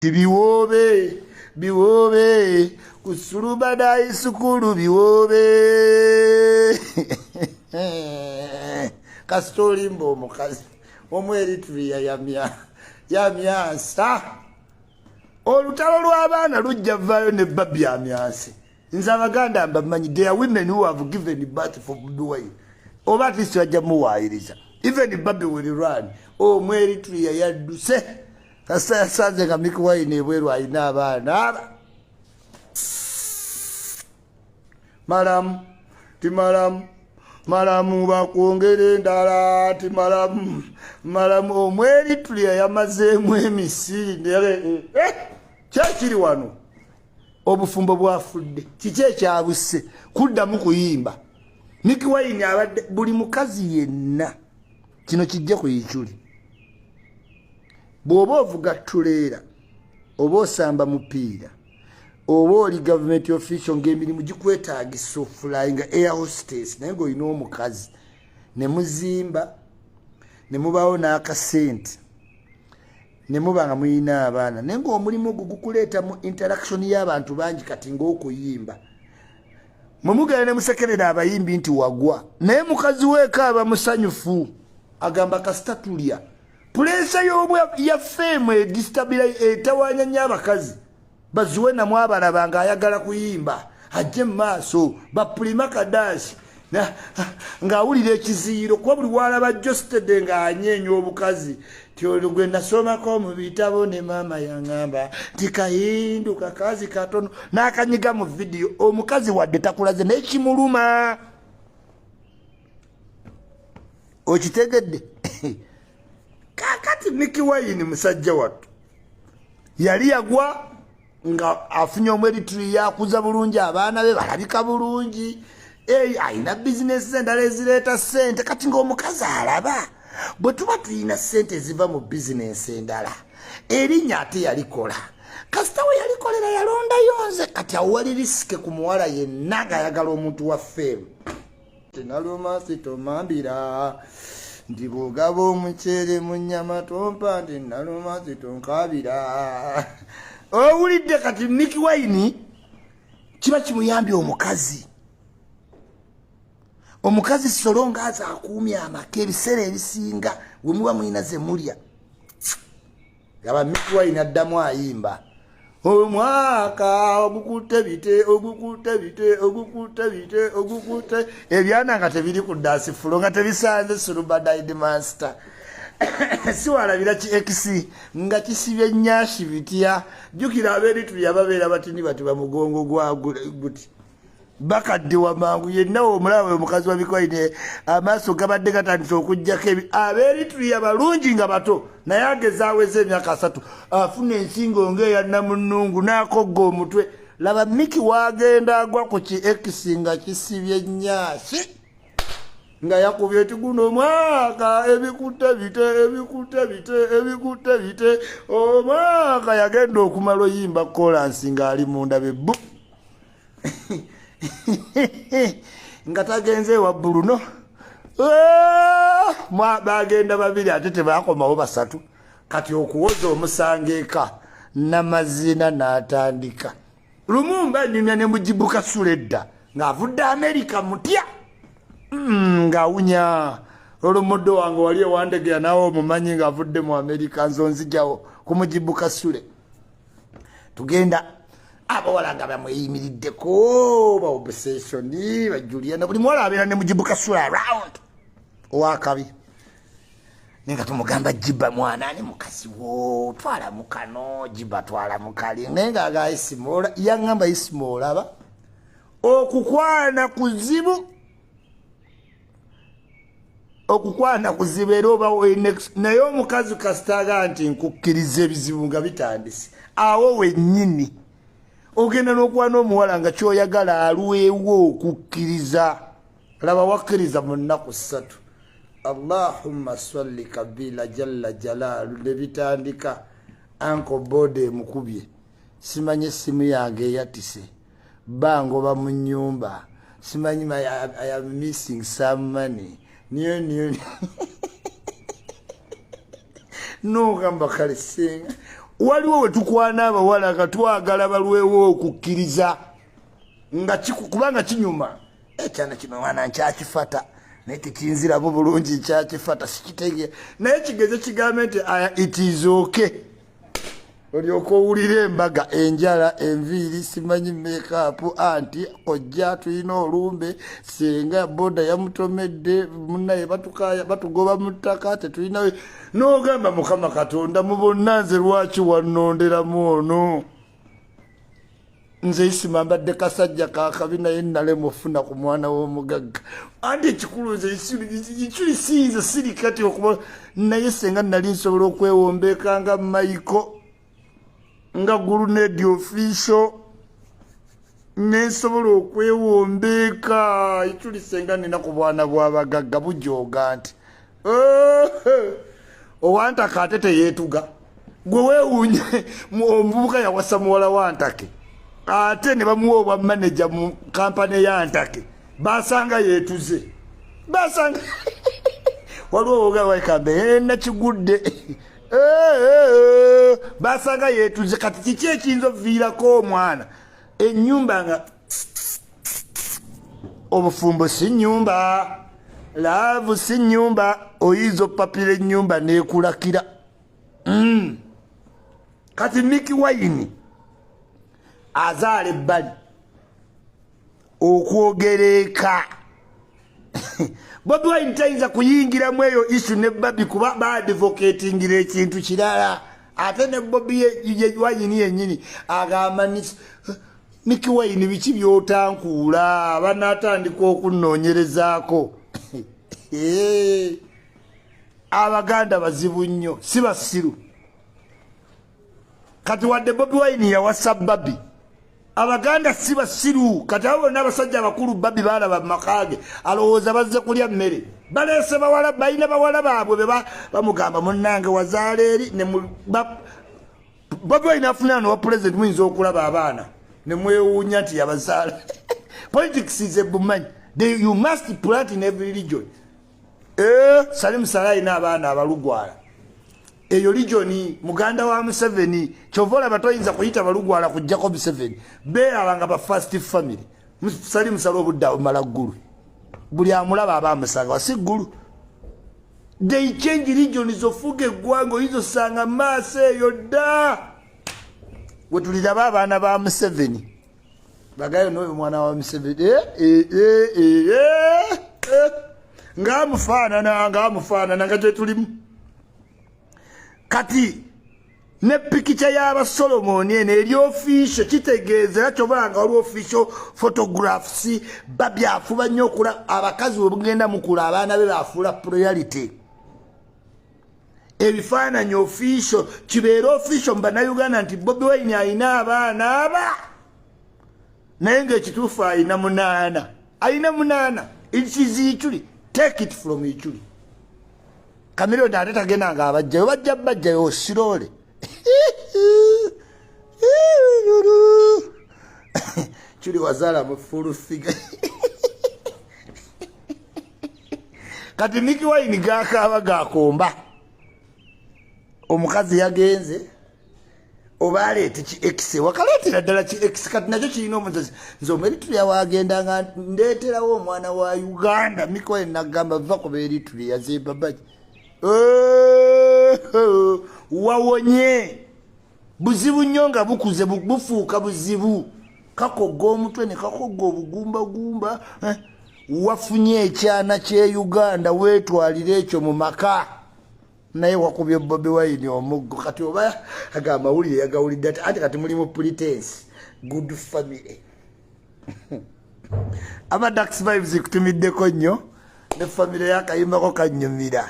Biwobe, biwobe, kusurubada isukuru biwobe. Kastori mbo mukazi. Omweritria yamyasa. Olutalo lw'abaana lujja vayo ne babbi amyase. Nze Abaganda mbamanyi, there are women who have given birth for Buduwai. Oba at least wajja muwaayiriza. Even Babbi will run. Omweritria yadduse. Kasa yasanze nga Mick Wine ebweru alina abaana. Malamu bakwongera endala ti malamu Omweritria yamazeemu emisiri kyekiri wano obufumbo bwafudde kiki ekyabuse kuddamu kuyimba. Mick Wine abadde buli mukazi yenna kino kijja ku yikyuli. Bw'oba ovuga tuleera oba osamba mupiira oba oli government official ng'emirimu gikwetaagisa oflying air hostess naye ng'olina omukazi ne muzimba ne mubaawo n'akasente ne muba nga muyina abaana naye ng'omulimu ogwo gukuleeta mu interaction y'abantu bangi kati ng'okuyimba mwe mugenda ne musekerera abayimbi nti wagwa naye mukazi weeka aba musanyufu agamba kasita tulya. Pulesa ya fame etawanya nnyo abakazi bazuwe namw abalaba nga ayagala kuyimba ajje mu maaso bapulima kadashi ng'awulira ekiziiro kuba buli walaba jostede ng'anyeenya obukazi ti olwo gwe nasomako mu bitabo ne maama yaŋŋamba nti kayindu kakazi katono n'akanyiga mu vidiyo omukazi wadde takulaze naye kimuluma. Okitegedde? Kakati Mick Wine musajja wattu yali yagwa nga afunye Omweritria yakuza bulungi abaana be balabika bulungi ayina bizinesi endala ezireeta ssente kati ng'omukazi alaba bwe tuba tulina ssente eziva mu bizinesi endala erinnya ate yalikola kasita we yalikolera yalondayo nze kati awo wali risike ku muwala yenna ng'ayagala omuntu wa fame. Tinaluma sitomambira ndi bw'ogaba omuceere mu nnyama tompa nti naluma sitonkabira. Owulidde kati Mick Wine kiba kimuyambye omukazi. Omukazi solo ng'aza akuumye amaka ebiseera ebisinga we muba mulina ze mulya. Yaba Mick Wine addamu ayimba. Omwaka ogukutte bite ebyana nga tebiri ku dance floor nga tebisanze Surubadide master. Siwalabira ki X nga kisibye nnyashi bitya jjukira Aberitria babeera batini bati bamugongo gwa guti bakadde wamangu yenna omulawe omukazi wa Mick Wine amaaso gabadde gatandise okujjako Aberitria balungi nga bato naye agezaaweeza emyaka 3 afuna ensingo ng'eya Namunungu n'akogga omutwe. Laba Mick wagenda agwa ku ki X nga kisibye nnyashi nga yakubye ti guno omwaka ebikutte bite omwaka yagenda okumala oyimba kolansi ng'ali munda bebbu nga tagenze ewa Bruno bagenda babiri ate tebakomawo basatu kati okuwoza omusanga eka n'amazina n'atandika. Lumumba nyumya ne mujibuka suledda ng'avudde Amerika mutya ng'awunya olumuddo wange wali ewandegera nawe omumanyi ng'avudde mu Amerika nzonzijawo kumujibuka sule tugenda abawala nga bamweyimiriddeko ba obsession ba Juliana buli muwala abeera ne mujibuka sule around owakabi nenga tumugamba Jiba mwana ani mukazi wo twala mukano Jiba twala mukali nenga aga Isimola yangamba Isimola aba okukwana kuzibu era oba naye omukazi kasitaga nti nkukkiriza ebizibu nga bitandise awo wennyini ogenda n'okwana omuwala nga kyoyagala alwewo okukkiriza. Laba wakkiriza mu nnaku 3 Allahumma salli kabila jalla jalaalu ne bitandika anko bode mukubye simanyi essimu yange eyatise bangoba mu nnyumba simanyi I am missing some money niyo no gamba kale senga waliwo wetukwana abawala nga twagala balwewo okukkiriza nga kubanga kinyuma ekyana kino wana nkyakifata naye tekinzirabo bulungi nkyakifata sikitegeera naye kigeze kigambe nti it is okay olyoka owulira embaga enjala enviiri simanyi makeup anti kojja tulina olumbe senga boda yamutomedde munnaye batugoba mu ttaka tetulina n'ogamba mukama katonda mu bonna nze lwaki wannonderamu ono nze isima mbadde kasajja kakabi naye nalema ofuna ku mwana w'omugagga anti ekikulu nze ekiri sinze siri kati okuba naye senga nali nsobola okwewombeeka nga mayiko nga gulunedi official nensobola okwewombeeka ekiri senga nina ku bwana bw'abagagga bujooga nti owantake ate teyeetuga gwe weewuunye omuvubuka yawasa muwala wantake ate ne bamuwa obwa manaja mu kampani yantake basanga yeetuze basanga waliwo ogawakambe nakigudde basanga yeetuze kati kiki ekiyinza oviirako omwana ennyumba nga obufumbo si nnyumba laavu si nnyumba oyinza opapira ennyumba neekulakira kati Miki Wine azaala ebbali okwogereka Bobi Wine tayinza kuyingiramu eyo isu ne Babi kuba baadvocatingira ekintu kirala ate ne Bobi Wine yennyini agamba Miki Wine biki byotankuula banaatandika okunnoonyerezaako abaganda bazibu nnyo si basiru kati wadde Bobi Wine yawasa Babi abaganda si basiru kati abo bonna abasajja abakulu Babi baalaba makage alowooza bazze kulya mmere baleese bawala balina bawala baabwe bamugamba munnange wazaala eri Bobi Wine afunira nowa pulezidenti muyinza okulaba abaana ne mwewuunya nti yabazaala politics is a bumanyi you must plant in every region Salim Salai n'abaana abalugwala eyo regioni muganda wa Museveni kyovola batoyinza kuyita balugwala ku Jacob Museveni beerabanga ba first family Salim Salai obudda omala ggulu buli amulaba abamusanga wasi ggulu they change regions ofuga eggwanga oyinza osanga maaso eyo dda wetuliraba abaana ba Museveni bagayo n'oyo mwana wa Museveni ngaamufaanana nga gye tulimu kati ne pikica y'aba Solomon eno eri official kitegeeza era kyobola nga waliwo official photographs babyafuba nnyo okula abakazi bwe bugenda mukula abaana be baafuula priority ebifaananyi official kibeera official mu bannayuganda nti Bobi Wine alina abaana aba naye ng'ekituufu alina munaana ekiziikyuli take it from Ichuli Kamiliyoni ate tagenda nga abajjayo bajjayo osirole Chuli wazaala mu full figure kati Miki Wine gakaaba gakomba omukazi yagenze oba aleete ki X wakaleetera ddala ki X kati nakyo kirina omuzazi nze Eritrea wagendanga ndeeterawo omwana wa Uganda Miki Wine nagamba va kuba Eritrea zebabaji wawonye buzibu nnyo nga bukuze bufuuka buzibu kakogga omutwe ne kakogga obugumbagumba wafunye ekyana kye Uganda weetwalira ekyo mu maka naye wakubye Bobi Wine omuggo kati oba agamba amawulire yagawulidde ate kati mulimu pretense good family aba Dax Vibes kutumiddeko nnyo ne family yakayimbako kannyumira